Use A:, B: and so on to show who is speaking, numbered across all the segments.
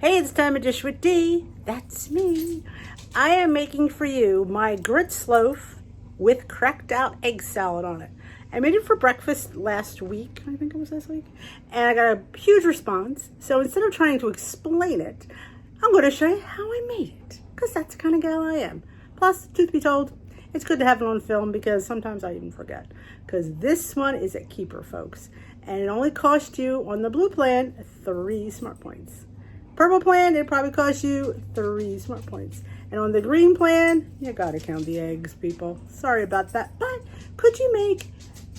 A: Hey, it's time to dish with D. That's me. I am making for you my grits loaf with cracked out egg salad on it. I made it for breakfast last week, I think it was last week, and I got a huge response. So instead of trying to explain it, I'm going to show you how I made it, because that's the kind of gal I am. Plus, truth be told, it's good to have it on film because sometimes I even forget. Because this one is a keeper, folks. And it only cost you, on the blue plan, 3 smart points. Purple plan, it probably cost you 3 smart points. And on the green plan, you gotta count the eggs, people. Sorry about that. But could you make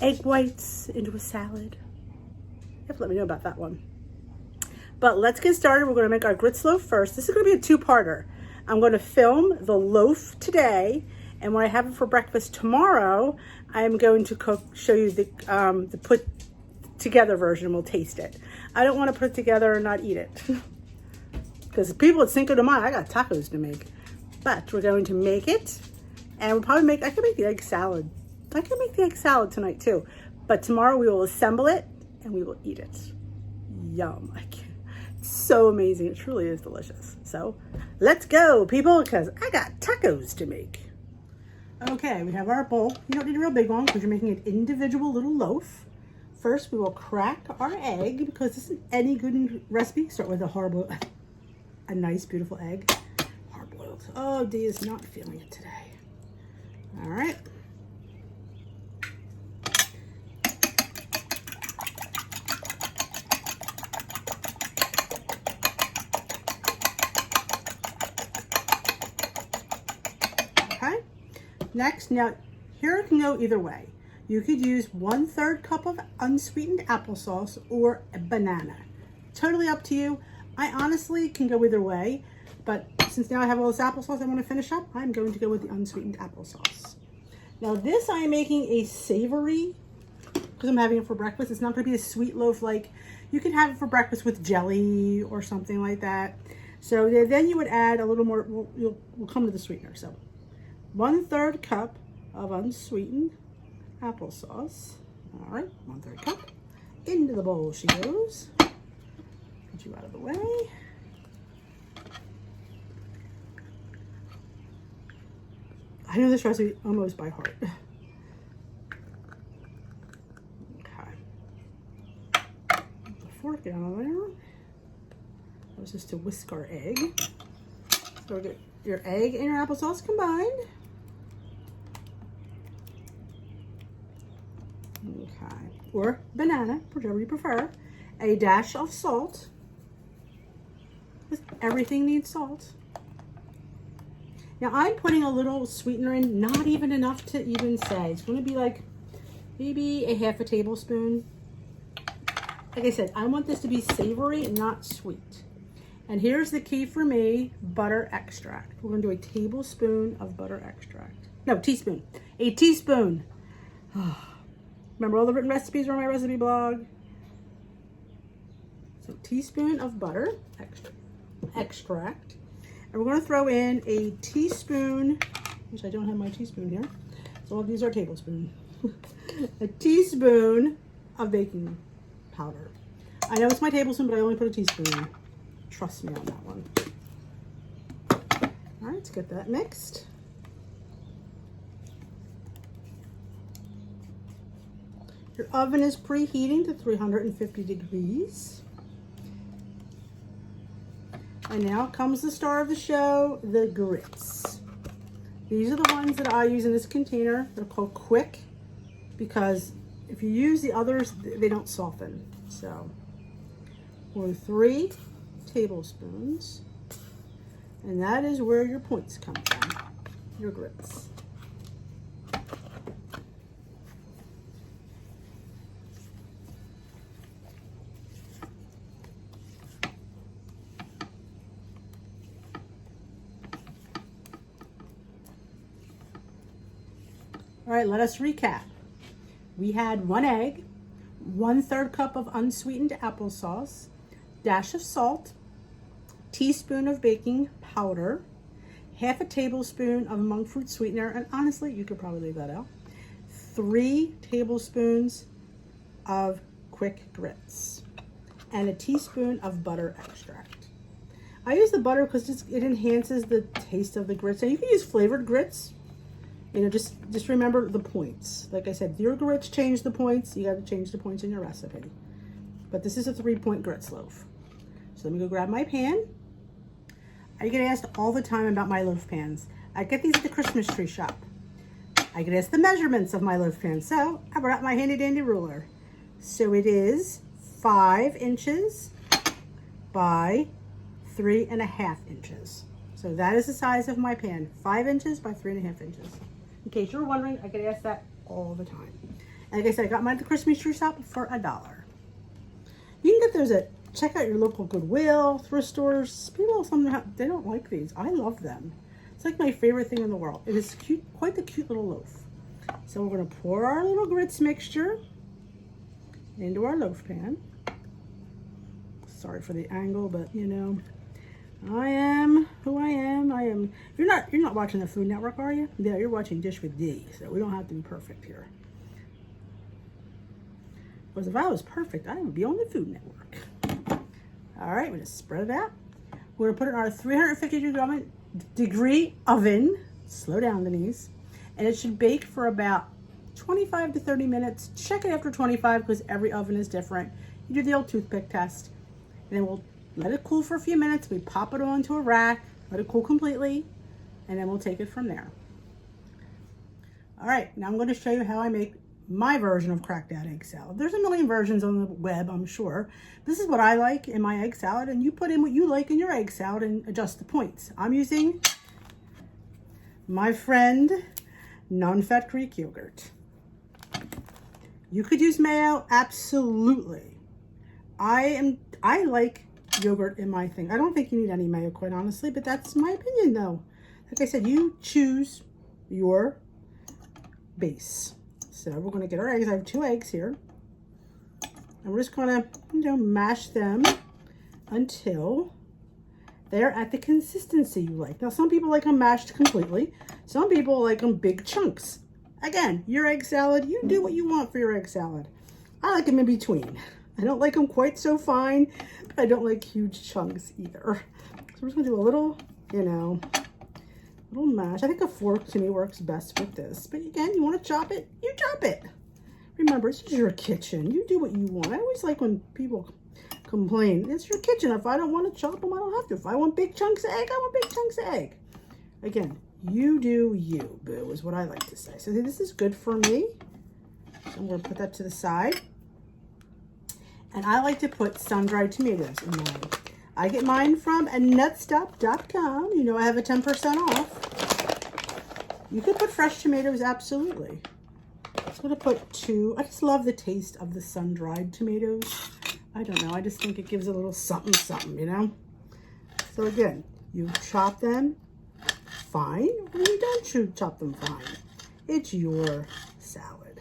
A: egg whites into a salad? You have to let me know about that one. But let's get started. We're gonna make our grits loaf first. This is gonna be a 2-parter. I'm gonna film the loaf today, and when I have it for breakfast tomorrow, I'm going to show you the put together version. We'll taste it. I don't want to put it together and not eat it. Because people at Cinco de Mayo, I got tacos to make. But we're going to make it, and we'll probably I can make the egg salad. I can make the egg salad tonight too. But tomorrow we will assemble it, and we will eat it. Yum. It's so amazing. It truly is delicious. So let's go, people, because I got tacos to make. Okay, we have our bowl. You don't need a real big one because you're making an individual little loaf. First, we will crack our egg, because this is any good recipe. Start with a nice, beautiful egg. Hard-boiled. Oh, Dee is not feeling it today. All right. Okay. Next, now, here it can go either way. You could use 1/3 cup of unsweetened applesauce or a banana. Totally up to you. I honestly can go either way, but since now I have all this applesauce I want to finish up, I'm going to go with the unsweetened applesauce. Now this I am making a savory, because I'm having it for breakfast. It's not going to be a sweet loaf like you can have it for breakfast with jelly or something like that. So then you would add a little more, we'll come to the sweetener. So 1/3 cup of unsweetened applesauce. All right, 1/3 cup. Into the bowl she goes. Put you out of the way. I know this recipe almost by heart. Okay. Put the fork down there. That was just to whisk our egg. So we get your egg and your applesauce combined. Okay, or banana, whichever you prefer. A dash of salt. Everything needs salt. Now I'm putting a little sweetener in, not even enough to even say. It's going to be like maybe a 1/2 tablespoon. Like I said, I want this to be savory and not sweet. And here's the key for me, butter extract. We're going to do a tablespoon of butter extract. No, teaspoon. A teaspoon. Remember, all the written recipes are on my recipe blog. So teaspoon of butter extract. And we're going to throw in a teaspoon, which I don't have my teaspoon here, so I'll use our tablespoon. A teaspoon of baking powder. I know it's my tablespoon, but I only put a teaspoon. Trust me on that one. All right, let's get that mixed. Your oven is preheating to 350 degrees. And now comes the star of the show, the grits. These are the ones that I use in this container. They're called quick, because if you use the others, they don't soften. So, we're 3 tablespoons. And that is where your points come from, your grits. All right, let us recap. We had 1 egg, 1/3 cup of unsweetened applesauce, dash of salt, teaspoon of baking powder, 1/2 tablespoon of monk fruit sweetener, and honestly, you could probably leave that out, 3 tablespoons of quick grits, and a teaspoon of butter extract. I use the butter because it enhances the taste of the grits. And you can use flavored grits. You know, just remember the points. Like I said, your grits change the points. You got to change the points in your recipe. But this is a 3-point grits loaf. So let me go grab my pan. I get asked all the time about my loaf pans. I get these at the Christmas tree shop. I get asked the measurements of my loaf pan. So I brought out my handy dandy ruler. So it is 5 inches by 3.5 inches. So that is the size of my pan, 5 inches by 3.5 inches. In case you're wondering, I get asked that all the time. And like I said, I got mine at the Christmas tree shop for $1. You can get those at, check out your local Goodwill, thrift stores. People sometimes, they don't like these. I love them. It's like my favorite thing in the world. It is cute, quite the cute little loaf. So we're gonna pour our little grits mixture into our loaf pan. Sorry for the angle, but you know, I am who I am. You're not watching the Food Network, are you? Yeah, you're watching Dish with D, so we don't have to be perfect here. Because if I was perfect, I would be on the Food Network. All right, we're gonna spread it out. We're gonna put it in our 350-degree oven. Slow down, Denise. And it should bake for about 25 to 30 minutes. Check it after 25 because every oven is different. You do the old toothpick test. And then we'll let it cool for a few minutes. We pop it onto a rack, let it cool completely, and then we'll take it from there. All right, now I'm going to show you how I make my version of cracked out egg salad. There's a million versions on the web, I'm sure. This is what I like in my egg salad, and you put in what you like in your egg salad and adjust the points. I'm using my friend non-fat Greek yogurt. You could use mayo, absolutely. I like yogurt in my thing. I don't think you need any mayo, quite honestly, but that's my opinion though. Like I said, you choose your base. So we're gonna get our eggs. I have 2 eggs here. And we're just gonna, you know, mash them until they're at the consistency you like. Now, some people like them mashed completely. Some people like them big chunks. Again, your egg salad, you do what you want for your egg salad. I like them in between. I don't like them quite so fine, but I don't like huge chunks either. So we're just gonna do a little, you know, little mash. I think a fork to me works best with this. But again, you wanna chop it, you chop it. Remember, this is your kitchen. You do what you want. I always like when people complain. It's your kitchen. If I don't want to chop them, I don't have to. If I want big chunks of egg, I want big chunks of egg. Again, you do you, boo, is what I like to say. So this is good for me. So I'm going to put that to the side. And I like to put sun-dried tomatoes in mine. I get mine from nutstop.com. You know I have a 10% off. You could put fresh tomatoes, absolutely. I'm going to put 2. I just love the taste of the sun-dried tomatoes. I don't know. I just think it gives a little something, something, you know? So again, you chop them fine or you don't chop them fine. It's your salad.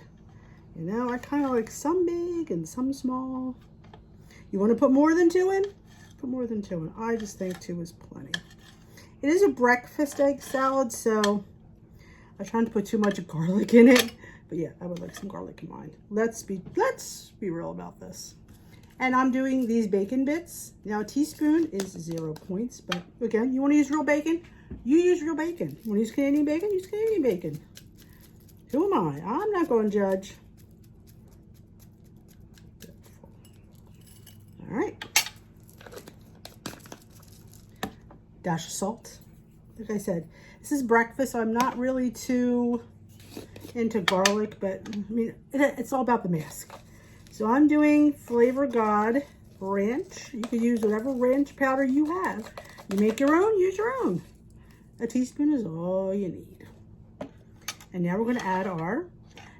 A: You know, I kind of like some big and some small. You want to put more than 2 in? Put more than 2 in. I just think 2 is plenty. It is a breakfast egg salad, so I try not to put too much garlic in it. But yeah, I would like some garlic in mine. Let's be real about this. And I'm doing these bacon bits. Now, a teaspoon is 0 points, but again, you want to use real bacon? You use real bacon. You want to use Canadian bacon? Use Canadian bacon. Who am I? I'm not going to judge. All right. Dash of salt. Like I said, this is breakfast, so I'm not really too into garlic, but I mean, it's all about the mask. So I'm doing Flavor God ranch. You can use whatever ranch powder you have. You make your own, use your own. A teaspoon is all you need. And now we're going to add our,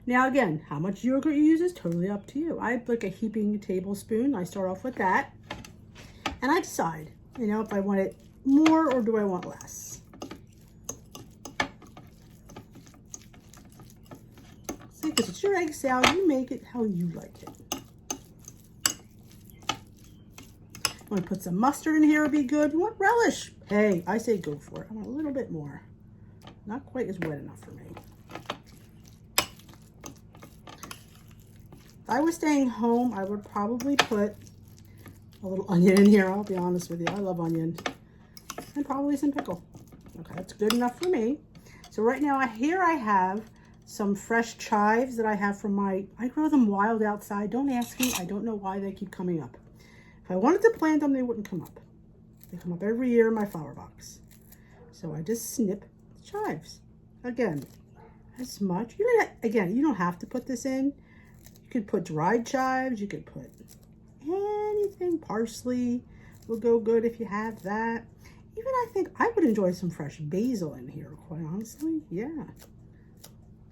A: now again, how much yogurt you use is totally up to you. I have like a heaping tablespoon. I start off with that. And I decide, you know, if I want it more or do I want less. See, because it's your egg salad, you make it how you like it. You want to put some mustard in here would be good. You want relish? Hey, I say go for it. I want a little bit more. Not quite as wet enough for me. If I was staying home, I would probably put a little onion in here. I'll be honest with you. I love onion. and probably some pickle. Okay, that's good enough for me. So right now, here I have some fresh chives that I have from I grow them wild outside. Don't ask me. I don't know why they keep coming up. If I wanted to plant them, they wouldn't come up. They come up every year in my flower box. So I just snip the chives. Again, as much. Again, you don't have to put this in. You could put dried chives. You could put anything. Parsley will go good if you have that. Even I think I would enjoy some fresh basil in here, quite honestly. Yeah.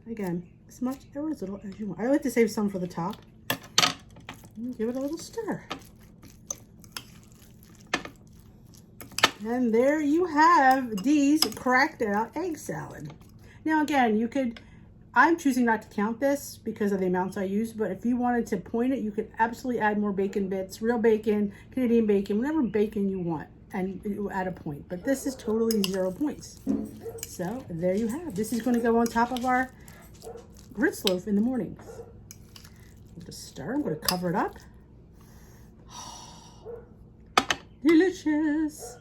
A: Again, as much or as little as you want. I like to save some for the top. Give it a little stir. And there you have Dee's cracked out egg salad. Now again, I'm choosing not to count this because of the amounts I use, but if you wanted to point it, you could absolutely add more bacon bits, real bacon, Canadian bacon, whatever bacon you want, and you add a point. But this is totally 0 points. So there you have. This is going to go on top of our grits loaf in the mornings. We'll just stir. I'm going to cover it up. Delicious.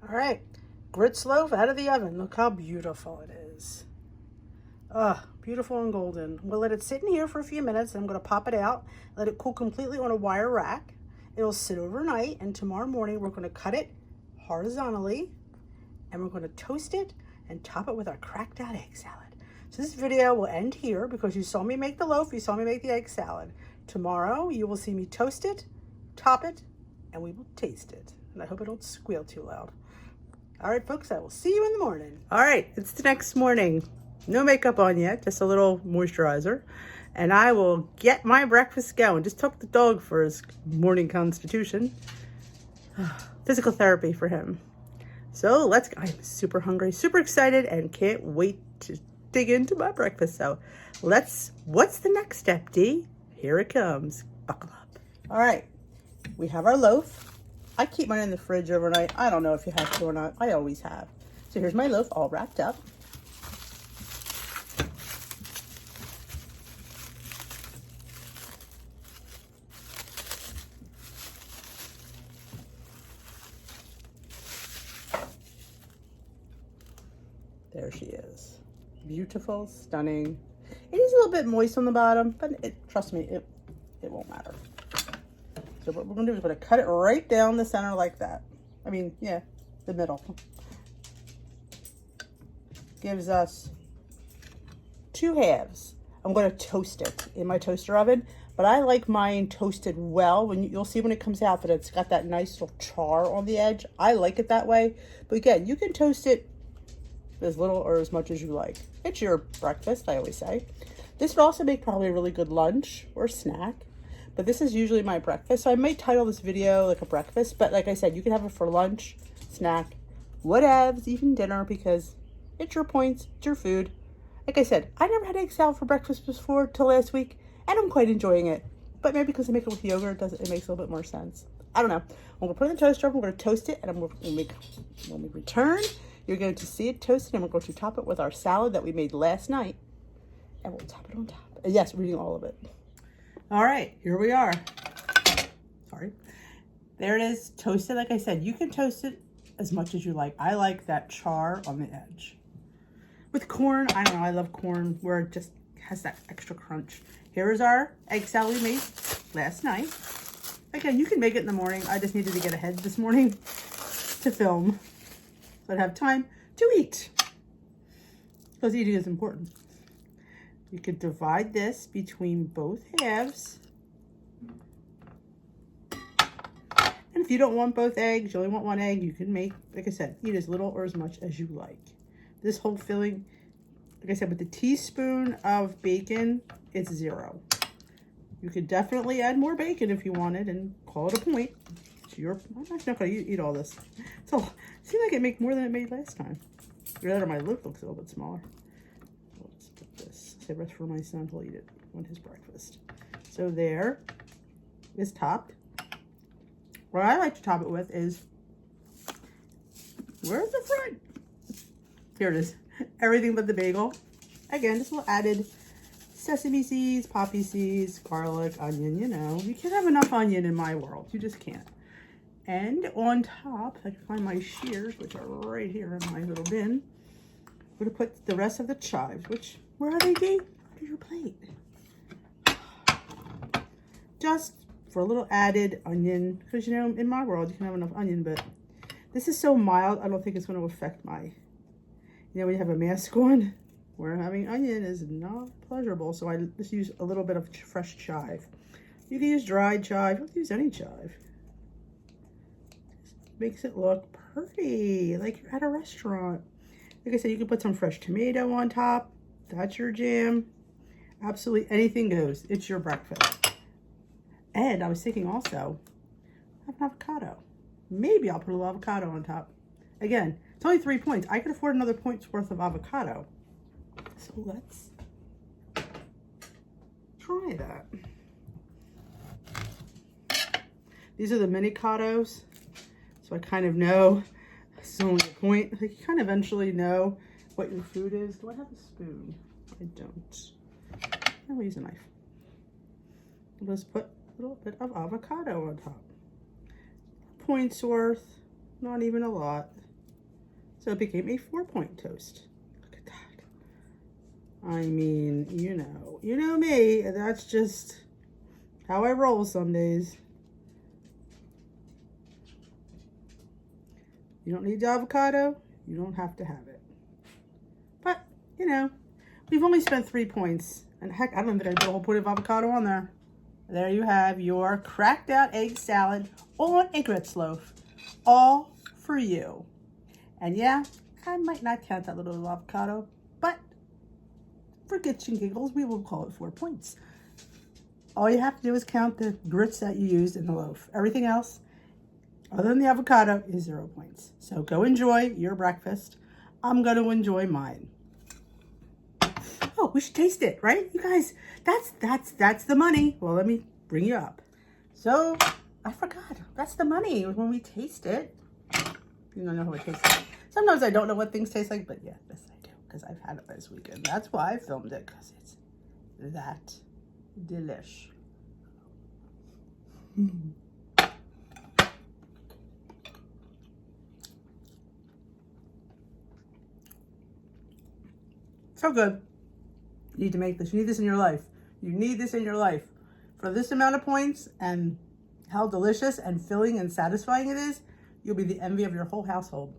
A: All right, grits loaf out of the oven. Look how beautiful it is. Beautiful and golden. We'll let it sit in here for a few minutes, and I'm going to pop it out, let it cool completely on a wire rack. It'll sit overnight, and tomorrow morning we're going to cut it horizontally, and we're going to toast it and top it with our cracked out egg salad. So this video will end here because you saw me make the loaf, you saw me make the egg salad. Tomorrow you will see me toast it, top it, and we will taste it. And I hope I don't squeal too loud. All right, folks, I will see you in the morning. All right, it's the next morning. No makeup on yet, just a little moisturizer. And I will get my breakfast going. Just took the dog for his morning constitution. Physical therapy for him. So I'm super hungry, super excited, and can't wait to dig into my breakfast. So what's the next step, Dee? Here it comes. Buckle up. All right, we have our loaf. I keep mine in the fridge overnight. I don't know if you have to or not. I always have. So here's my loaf all wrapped up. There she is. Beautiful, stunning. It is a little bit moist on the bottom, but trust me, it won't matter. So what we're going to do is we're going to cut it right down the center like that. I mean, yeah, the middle. Gives us 2 halves. I'm going to toast it in my toaster oven, but I like mine toasted well. You'll see when it comes out that it's got that nice little char on the edge. I like it that way. But again, you can toast it as little or as much as you like. It's your breakfast, I always say. This would also make probably a really good lunch or snack. But this is usually my breakfast. So I might title this video like a breakfast. But like I said, you can have it for lunch, snack, whatevs, even dinner, because it's your points, it's your food. Like I said, I never had egg salad for breakfast before till last week, and I'm quite enjoying it. But maybe because I make it with yogurt, it makes a little bit more sense. I don't know. I'm going to put it in the toaster oven, I'm going to toast it, and when we return, you're going to see it toasted, and we're going to top it with our salad that we made last night, and we'll top it on top. Yes, we're eating all of it. All right, here we are. Sorry. There it is, toasted. Like I said, you can toast it as much as you like. I like that char on the edge. With corn, I don't know, I love corn where it just has that extra crunch. Here is our egg salad we made last night. Again, you can make it in the morning. I just needed to get ahead this morning to film, so I'd have time to eat. Because eating is important. You could divide this between both halves. And if you don't want both eggs, you only want one egg, you can make, like I said, eat as little or as much as you like. This whole filling, like I said, with the teaspoon of bacon, it's 0. You could definitely add more bacon if you wanted and call it a point. I'm actually not going to eat all this. So it seems like it made more than it made last time. Rather, my loaf looks a little bit smaller. Let's put this. Save it for my son. He'll eat it on his breakfast. So there is topped. What I like to top it with is, where's the front? Here it is. Everything but the bagel. Again, this will added sesame seeds, poppy seeds, garlic, onion, you know. You can't have enough onion in my world. You just can't. And on top, I can find my shears, which are right here in my little bin. I'm going to put the rest of the chives, which, where are they, Dee? Where's your plate? Just for a little added onion, because you know, in my world, you can have enough onion, but this is so mild, I don't think it's going to affect my, you know, when you have a mask on, where having onion is not pleasurable, so I just use a little bit of fresh chive. You can use dried chive, you can use any chive. Makes it look pretty, like you're at a restaurant. Like I said, you can put some fresh tomato on top. That's your jam. Absolutely anything goes. It's your breakfast. And I was thinking also, have an avocado. Maybe I'll put a little avocado on top. Again, it's only 3 points. I could afford another point's worth of avocado. So let's try that. These are the mini-cados. So I kind of know, this is only a point, like you kind of eventually know what your food is. Do I have a spoon? I don't. I will use a knife. Let's put a little bit of avocado on top. Points worth, not even a lot. So it became a 4-point toast. Look at that. I mean, you know me, that's just how I roll some days. You don't need the avocado, you don't have to have it. But, you know, we've only spent 3 points. And heck, I don't think I put a whole point of avocado on there. There you have your cracked out egg salad on a grits loaf. All for you. And yeah, I might not count that little avocado, but for gits and giggles, we will call it 4 points. All you have to do is count the grits that you used in the loaf. Everything else, other than the avocado, is 0 points. So go enjoy your breakfast. I'm going to enjoy mine. Oh, we should taste it, right? You guys, that's the money. Well, let me bring you up. So, I forgot. That's the money when we taste it. You don't know how it tastes like. Sometimes I don't know what things taste like, but yeah, this I do, because I've had it this weekend. That's why I filmed it, because it's that delish. So good. You need to make this. You need this in your life. You need this in your life. For this amount of points and how delicious and filling and satisfying it is, you'll be the envy of your whole household.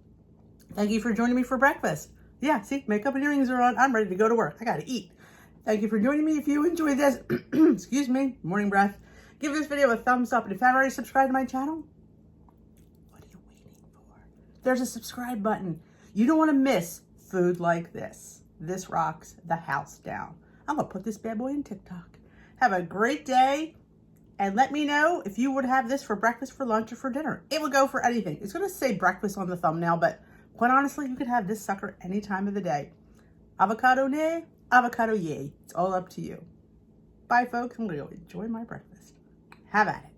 A: Thank you for joining me for breakfast. Yeah, see, makeup and earrings are on. I'm ready to go to work. I got to eat. Thank you for joining me. If you enjoyed this, excuse me, morning breath, give this video a thumbs up. And if you haven't already subscribed to my channel, what are you waiting for? There's a subscribe button. You don't want to miss food like this. This rocks the house down. I'm going to put this bad boy in TikTok. Have a great day. And let me know if you would have this for breakfast, for lunch, or for dinner. It would go for anything. It's going to say breakfast on the thumbnail, but quite honestly, you could have this sucker any time of the day. Avocado nay, avocado yay. It's all up to you. Bye, folks. I'm going to go enjoy my breakfast. Have at it.